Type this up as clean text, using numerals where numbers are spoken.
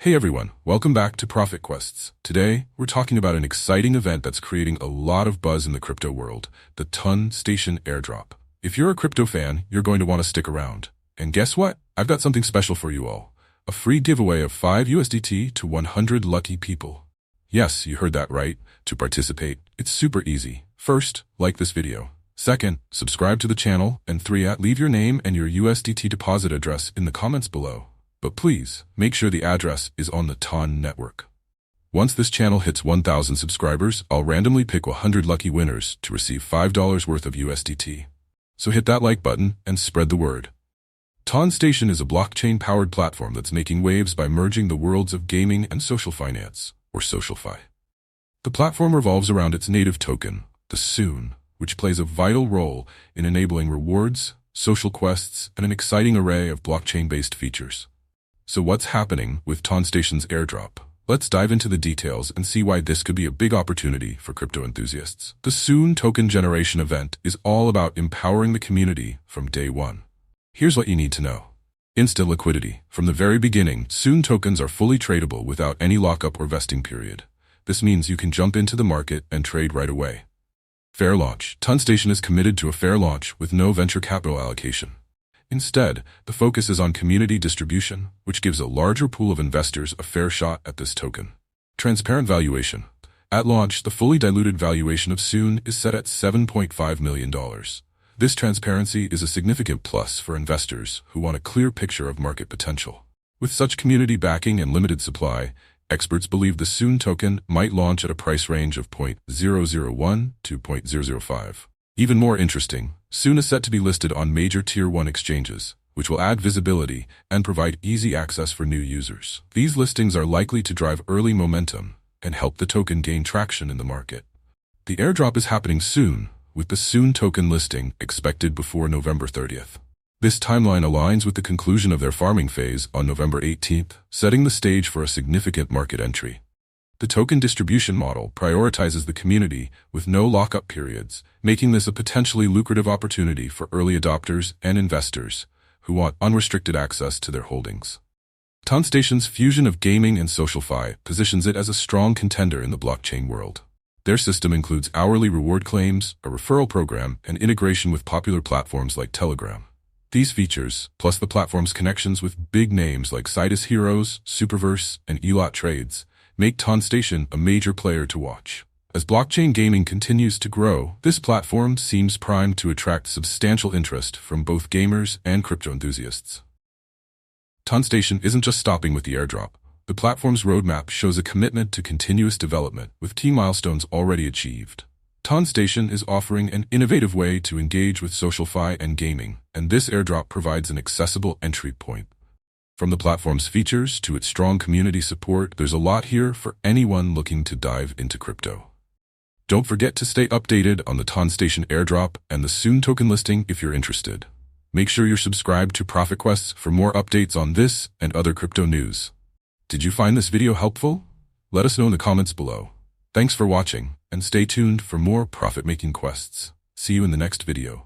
Hey everyone, welcome back to Profit Quests. Today, we're talking about an exciting event that's creating a lot of buzz in the crypto world, the T-Station Airdrop. If you're a crypto fan, you're going to want to stick around. And guess what? I've got something special for you all. A free giveaway of 5 USDT to 100 lucky people. Yes, you heard that right. To participate, it's super easy. First, like this video. Second, subscribe to the channel. And 3, leave your name and your USDT deposit address in the comments below. But please, make sure the address is on the TON network. Once this channel hits 1,000 subscribers, I'll randomly pick 100 lucky winners to receive $5 worth of USDT. So hit that like button and spread the word. T-Station is a blockchain-powered platform that's making waves by merging the worlds of gaming and social finance, or SocialFi. The platform revolves around its native token, the Soon, which plays a vital role in enabling rewards, social quests, and an exciting array of blockchain-based features. So what's happening with T-Station's airdrop? Let's dive into the details and see why this could be a big opportunity for crypto enthusiasts. The Soon token generation event is all about empowering the community from day one. Here's what you need to know. Instant liquidity. From the very beginning, Soon tokens are fully tradable without any lockup or vesting period. This means you can jump into the market and trade right away. Fair launch. T-Station is committed to a fair launch with no venture capital allocation. Instead, the focus is on community distribution, which gives a larger pool of investors a fair shot at this token. Transparent valuation. At launch, the fully diluted valuation of Soon is set at $7.5 million. This transparency is a significant plus for investors who want a clear picture of market potential. With such community backing and limited supply, experts believe the Soon token might launch at a price range of $0.001 to $0.005. Even more interesting, Soon is set to be listed on major Tier 1 exchanges, which will add visibility and provide easy access for new users. These listings are likely to drive early momentum and help the token gain traction in the market. The airdrop is happening soon, with the Soon token listing expected before November 30th. This timeline aligns with the conclusion of their farming phase on November 18th, setting the stage for a significant market entry. The token distribution model prioritizes the community with no lockup periods, making this a potentially lucrative opportunity for early adopters and investors who want unrestricted access to their holdings. T-Station's fusion of gaming and SocialFi positions it as a strong contender in the blockchain world. Their system includes hourly reward claims, a referral program, and integration with popular platforms like Telegram. These features, plus the platform's connections with big names like Citus Heroes, Superverse, and Elot Trades, make T-Station a major player to watch. As blockchain gaming continues to grow, this platform seems primed to attract substantial interest from both gamers and crypto enthusiasts. T-Station isn't just stopping with the airdrop. The platform's roadmap shows a commitment to continuous development, with key milestones already achieved. T-Station is offering an innovative way to engage with SocialFi and gaming, and this airdrop provides an accessible entry point. From the platform's features to its strong community support, there's a lot here for anyone looking to dive into crypto. Don't forget to stay updated on the T-Station airdrop and the Soon token listing if you're interested. Make sure you're subscribed to Profit Quests for more updates on this and other crypto news. Did you find this video helpful? Let us know in the comments below. Thanks for watching, and stay tuned for more profit-making quests. See you in the next video.